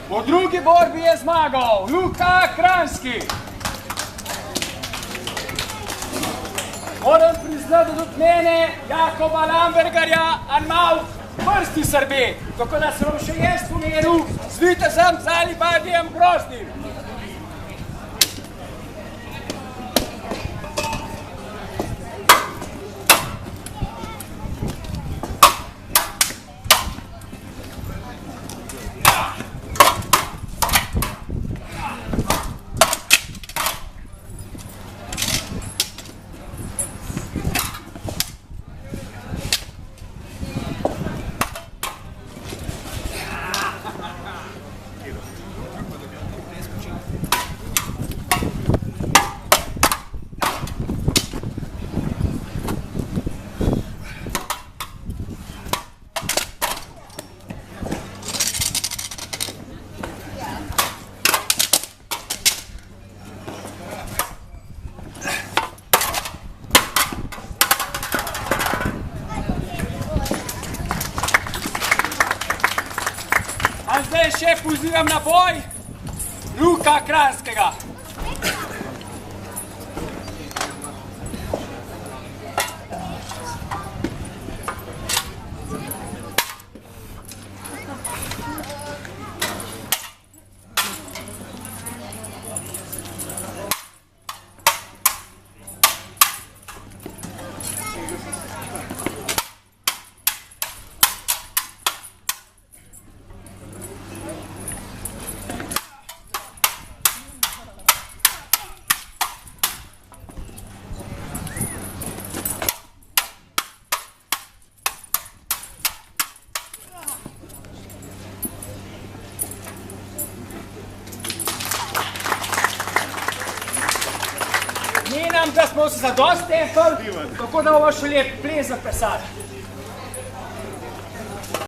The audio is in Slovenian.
V drugi borbi je zmagal Luka Kranjski. Moram priznati, da tudi mene, Jakoba Lambergarja, in mal prsti srbe, tako da sem še jaz pomeril z vitezem Zalibadijem Groznim. A zdaj še pozivam na boj Luka Kranjskega. Menam, da smo se zadosti templi, tako da bomo še lep ples zapesali.